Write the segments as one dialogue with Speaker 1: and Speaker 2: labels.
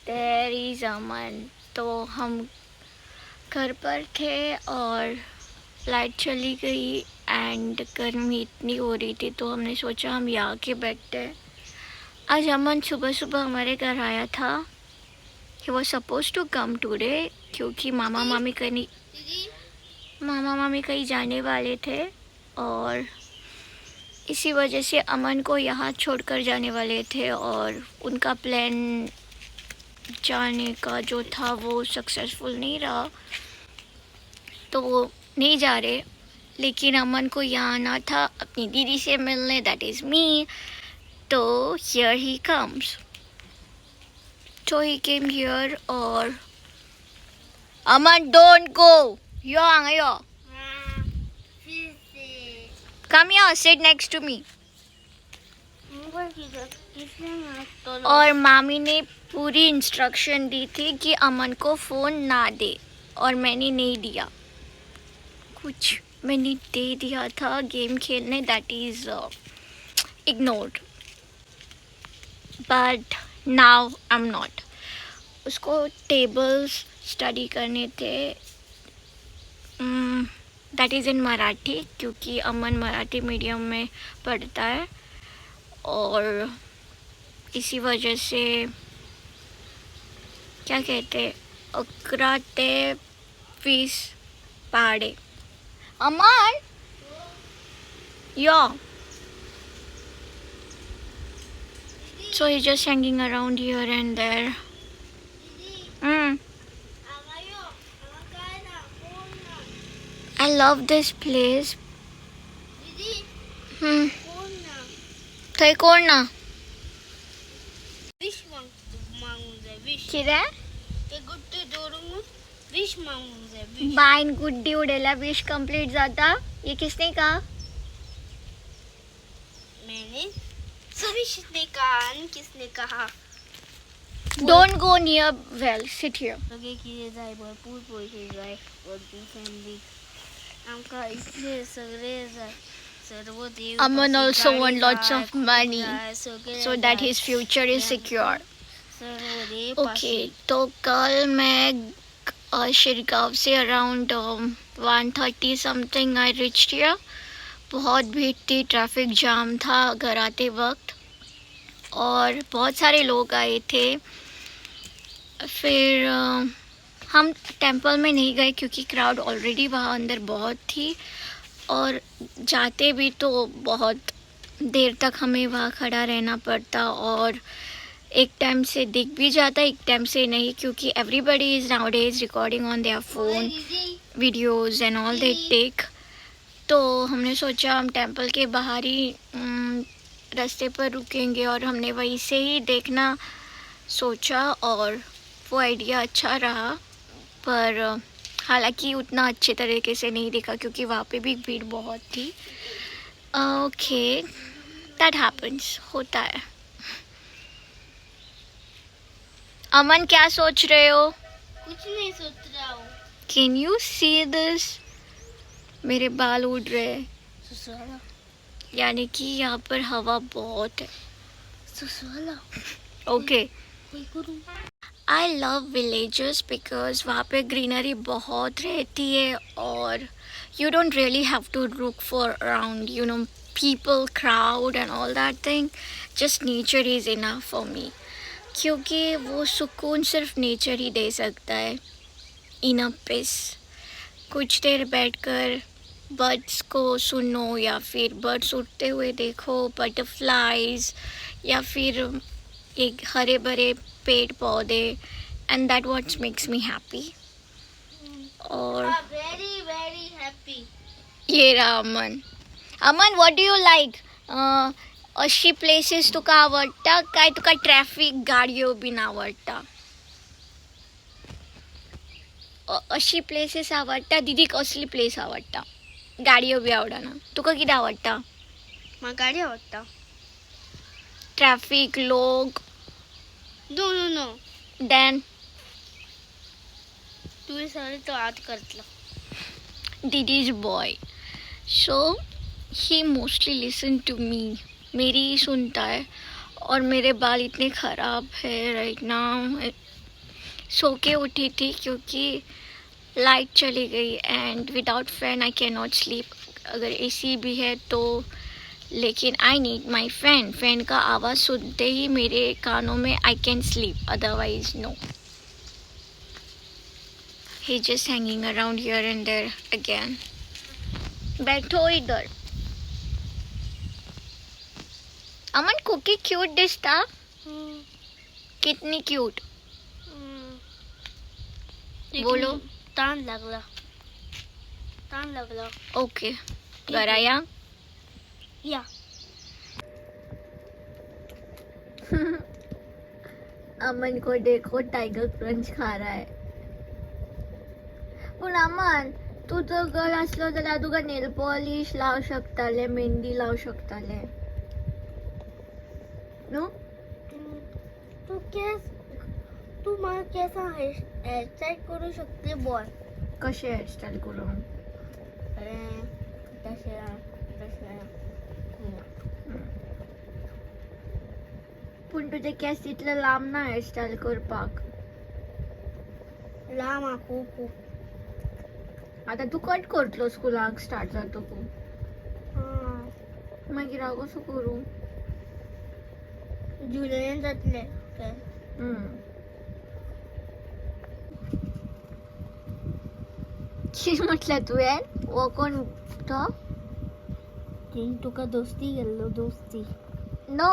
Speaker 1: There is अमन। तो हम घर पर थे और लाइट चली गई एंड गर्मी इतनी हो रही थी, तो हमने सोचा हम यहाँ के बैठते हैं। आज अमन सुबह सुबह हमारे घर आया था। He was suppose to come today, क्योंकि मामा मामी कहीं जाने वाले थे और इसी वजह से अमन को यहाँ छोड़कर जाने वाले थे, और उनका प्लान जाने का जो था वो सक्सेसफुल नहीं रहा, तो वो नहीं जा रहे। लेकिन अमन को यहाँ आना था अपनी दीदी से मिलने, दैट इज़ मी। तो here he comes. So he came here और Aman, don't go. Yo. Come here, sit next to me. और मामी ने पूरी इंस्ट्रक्शन दी थी कि अमन को फ़ोन ना दे, और मैंने नहीं दिया। कुछ मैंने दे दिया था गेम खेलने, that is ignored, but now I am not. उसको टेबल्स स्टडी करने थे, दैट इज़ इन मराठी, क्योंकि अमन मराठी मीडियम में पढ़ता है, और इसी वजह से क्या कहते 11 ते 20 पहाड़े। अमन या so he's just hanging around here and there. I love this place. थंय कोण ना?
Speaker 2: विश मागून जाय, विश
Speaker 1: कितें?
Speaker 2: ते गुड्डे दवरून विश मागून जाय, विश।
Speaker 1: बायन गुड्डी उडेला विश कंप्लीट जाता? ये किसने कहा?
Speaker 2: मैंने। सविश ने कहा, किसने कहा?
Speaker 1: Don't go near well. Sit here.
Speaker 2: सगळे किती जाय, भरपूर पैसे जाय, वरती फॅमिली आमका इतले सगळे जाय, सर्व देव।
Speaker 1: Aman also want lots of money so that his future is secure. Okay, तो कल मैं शिरगांव से around 1:30 something I reached here. बहुत भीड़ थी, ट्रैफिक जाम था घर आते वक्त, और बहुत सारे लोग आए थे। फिर हम टेंपल में नहीं गए क्योंकि क्राउड ऑलरेडी वहाँ अंदर बहुत थी, और जाते भी तो बहुत देर तक हमें वहाँ खड़ा रहना पड़ता, और एक टाइम से दिख भी जाता, एक टाइम से नहीं, क्योंकि everybody is nowadays recording on their phone videos and all they take. तो हमने सोचा हम टेंपल के बाहर ही रास्ते पर रुकेंगे, और हमने वहीं से ही देखना सोचा, और वो आइडिया अच्छा रहा, पर हालांकि उतना अच्छे तरीके से नहीं देखा क्योंकि वहाँ पे भी भीड़ बहुत थी। ओके, दैट हैपेंस, होता है। अमन क्या सोच रहे हो?
Speaker 2: कुछ नहीं सोच रहा हूँ।
Speaker 1: Can you see this? मेरे बाल उड़ रहे हैं,
Speaker 2: सुसवाला,
Speaker 1: यानी कि यहाँ पर हवा बहुत है।
Speaker 2: सुसवाला।
Speaker 1: ओके,
Speaker 2: कोई करूँ?
Speaker 1: आई लव विलेजेस बिकॉज वहाँ पे ग्रीनरी बहुत रहती है, और you don't really have to look for around people, crowd and all that thing. Just nature is enough for me, क्योंकि वो सुकून सिर्फ नेचर ही दे सकता है। इन पीस, कुछ देर बैठकर बर्ड्स को सुनो, या फिर बर्ड्स उड़ते हुए देखो, बटरफ्लाइज, या फिर एक हरे भरे पेड़ पौधे, and that what makes me happy. और
Speaker 2: वेरी वेरी हैप्पी।
Speaker 1: ये रहा अमन। अमन, व्हाट डू यू लाइक? अशी प्लेसेस तुका आवडटा काय तुका ट्रॅफिक गाडयो बीन आवडटा? अशी प्लेसेस आवडटा? दीदी कसली प्लेस आवडटा? गाडयो बी आवडना? तुका कितें आवडटा?
Speaker 2: म्हाका गाडी आवडटा।
Speaker 1: ट्रॅफिक, लोक?
Speaker 2: नो
Speaker 1: देन
Speaker 2: तुझे सारे तो आज करतला।
Speaker 1: दीदीज boy, so he mostly listen to me, मेरी ही सुनता है, और मेरे बाल इतने ख़राब है राइट नाउ, सो के उठी थी क्योंकि लाइट चली गई and without fan I can not sleep. अगर एसी भी है तो, लेकिन I need my fan. Fan का आवाज़ सुनते ही मेरे कानों में I can sleep, otherwise no. He just hanging around here and there again. बैठो इधर. अमन कुकी क्यूट दिसता. कितनी क्यूट बोलो.
Speaker 2: ताण लागला.
Speaker 1: ओके गराया.
Speaker 2: या
Speaker 1: अमन को देखो टाइगर क्रंच खा रहा है. पण अमन तू जर गर्ल असलो जाल्यार तुका नेल पॉलिश लावू शकताले, मेहंदी लावू शकताले नो.
Speaker 2: तू मला केसा हेअरस्टाईल करू शकते बॉय.
Speaker 1: कशे हेअरस्टाईल करून.
Speaker 2: तसे
Speaker 1: पण तुझे केस इतले लांब ना हेअरस्टाईल करपाक.
Speaker 2: लांब खूप.
Speaker 1: आता तू कट करतलो स्कुलाक स्टार्ट जातकू. मागीर हांव कसो करूं.
Speaker 2: जुलयान जातले.
Speaker 1: कितें म्हटलें तुवें. हो कोण तो.
Speaker 2: तुका दोस्ती गेल्लो दोस्ती.
Speaker 1: नो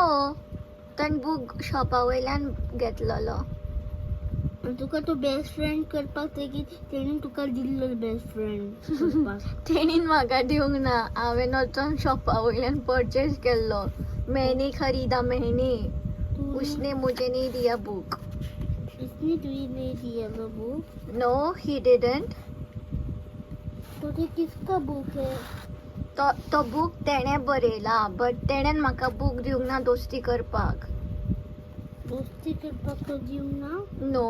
Speaker 1: ताणें बूक शॉपा वयल्यान घेतलेलो.
Speaker 2: तुका तो बेस्ट फ्रेंड करपाक तेणी तुका दिल्लो बेस्ट फ्रेंड करपाक.
Speaker 1: तेणीन म्हाका दिवंक ना. हांवें वचोन शॉपा वयल्यान परचेज केल्लो. मैंने खरीदा मैंने. उसने मुझे नहीं दिया बुक.
Speaker 2: इसने तुझे नहीं दिया वो बुक.
Speaker 1: No he didn't.
Speaker 2: तुझे किसका बुक है.
Speaker 1: तो बुक तेणे बरयला बट तेणेन म्हाका बुक दिवंक ना दोस्ती करपाक.
Speaker 2: दोस्ती करपाक तो दिवंक ना.
Speaker 1: नो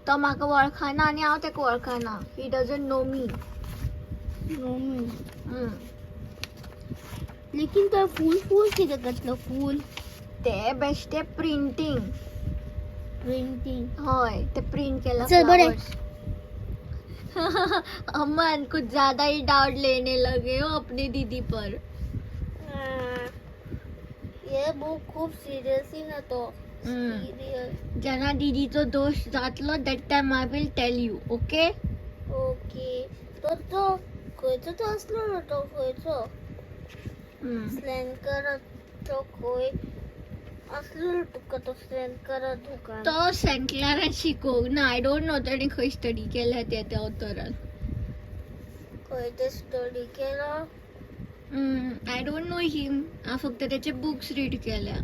Speaker 1: तो म्हाका वळखना आनी हांव तेका वळखना. ही डजंट नो मी.
Speaker 2: लेकिन तो फूल कितें घेतलो. फूल
Speaker 1: ते बेश्टे प्रिंटिंग. हय ते प्रिंट केला.
Speaker 2: चल बरें.
Speaker 1: अमन कुछ ज्यादा ही डाउट लेने लगे हो अपनी दीदी पर.
Speaker 2: ये बुक खूप सिरियस ना तो.
Speaker 1: जेन्ना दीदीचो दोष जातलो that time I will tell you. Okay.
Speaker 2: तो खंयचो तो असलो ना. तो खंयचो स्लॅन्कर तो खंय असलो तुका तो स्लॅन्कर दुकान.
Speaker 1: तो सेंट क्लारान शिकोवंक ना. आय डोंट नो ताणें खंय स्टडी केल्या त्या उतरान.
Speaker 2: खंय ते स्टडी केला.
Speaker 1: I don't know him. हांव फक्त त्याचे बुक्स रीड केल्या.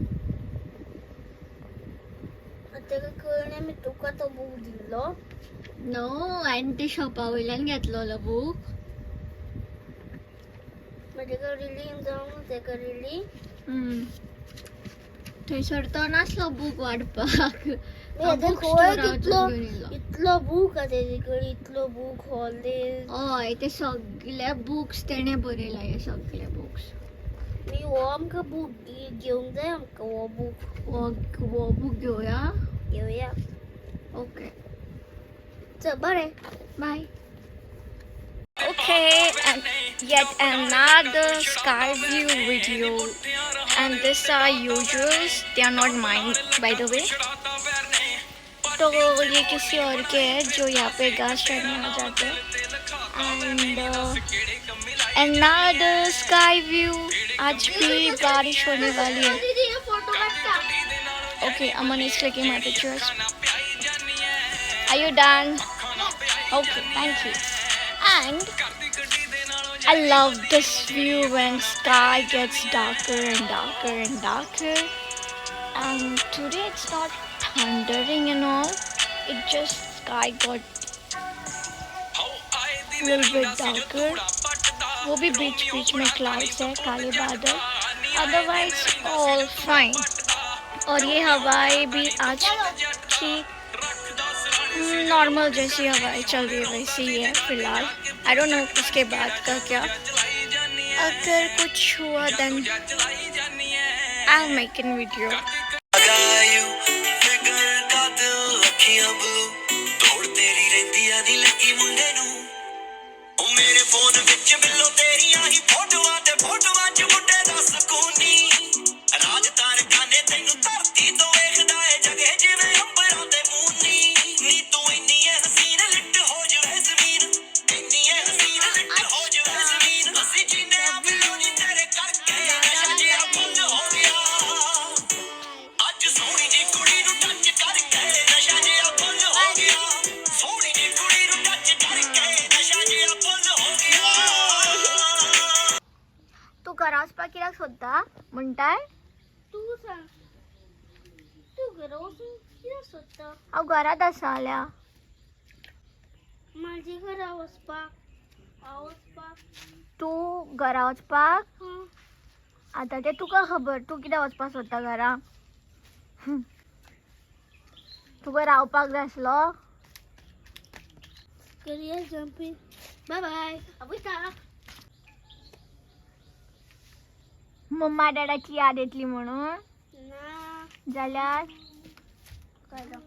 Speaker 2: तेका कळना मी तुका तो बुक दिल्लो.
Speaker 1: नो हांवें ते शॉपा वयल्यान घेतलेलो बूक.
Speaker 2: तेका रिलींग जावंक तेका रिली.
Speaker 1: थंयसर तो नासलो बूक वाडपाक.
Speaker 2: इतलो बूक तेजे कडेन. इतलो बूक हॉलिडेज.
Speaker 1: हय ते सगळे बुक्स तेणे बरयला. हे सगळे बुक्स.
Speaker 2: मी हो आमकां बूक घेवंक जाय. आमकां हो बूक.
Speaker 1: वो बूक
Speaker 2: घेवया.
Speaker 1: ओके
Speaker 2: चल बरें.
Speaker 1: Bye. Okay, and yet another sky view video, and these are usuals. They are not mine, by the way. तो ये किसी और के हैं जो यहाँ पे घास चढ़ने आ जाते हैं. And another sky view. आज भी बारिश होने वाली है. Okay, Aman is clicking my pictures. Are you done? Okay, thank you. And I love this view when sky gets darker and darker and darker. And today it's not thundering and all. It just sky got a little bit darker. वो भी बीच में clouds है, काले बादल. Otherwise all fine. और ये हवाएं भी आज की नॉर्मल जैसी हवाएं चल रही है वैसी ही है फिलहाल. आई डोंट नो उसके बाद का क्या. अगर कुछ हुआ then I will make an video.
Speaker 3: ਅੱਖੀਆਂ ਬਲੂ ਤੋੜ ਤੇਰੀ ਰਹਿੰਦੀਆਂ ਨਹੀਂ ਲੱਗੀ ਮੁੰਡੇ ਨੂੰ ਉਹ ਮੇਰੇ ਫੋਨ ਵਿੱਚ ਬਿੱਲੋ ਤੇਰੀਆਂ ਹੀ ਫੋਟੋਆਂ ਤੇ ਫੋਟੋਆਂ 'ਚ ਮੁੰਡੇ ਦਾ ਸਕੂਨ ਨੀ ਰਾਜ ਤਾਰਕਾਂ ਨੇ ਤੈਨੂੰ ਧਰਤੀ ਤੋਂ ਵੇਖਦਾ ਏ ਜਗੇ ਜਿਵੇਂ ਅੰਬਰਾਂ ਦੇ ਮੂਨੀ ਨੀ ਤੂੰ ਇੰਨੀ ਏ ਹਸੀਨ ਲਿਟ ਹੋ ਜਵੇ ਜ਼ਮੀਨ ਇੰਨੀ ਏ ਹਸੀਨ ਲਿਟ ਹੋ ਜਵੇ ਜ਼ਮੀਨ ਅਸੀਂ ਜੀਨੇ ਆ ਬਿੱਲੋ ਨੀ ਤੇਰੇ ਕਰਕੇ ਨਸ਼ਾ ਜਿਹਾ ਫੁੱਲ ਹੋ ਗਿਆ ਅੱਜ ਸੋਹਣੀ ਜੀ ਕੁੜੀ ਨੂੰ ਟੱਚ ਕਰਕੇ ਨਸ਼ਾ ਜਿਹਾ ਫੁੱਲ ਹੋ ਗਿਆ ਸੋਹਣੀ ਜੀ ਕੁੜੀ ਨੂੰ ਟੱਚ ਕਰਕੇ ਨਸ਼ਾ ਜਿਹਾ ਫੁੱਲ ਹੋ ਗਿਆ
Speaker 1: तू घरा वचपाक कित्याक सोदता म्हणटाय
Speaker 2: तू सांग तू घरा वचून कित्याक सोदता
Speaker 1: हांव घरात आसा जाल्या
Speaker 2: माझी घरा वचपाक हांव वचपाक
Speaker 1: तू घरा वचपाक
Speaker 2: हं.
Speaker 1: आतां तें तुका खबर तूं कित्याक वचपाक सोदता घरा तुका रावपाक जाय आसलो
Speaker 2: करियर जंपिंग बाय बाय वयता
Speaker 1: मम्मा डॅडाची याद येतली म्हणून
Speaker 2: ना
Speaker 1: जाल्यार
Speaker 2: कळलं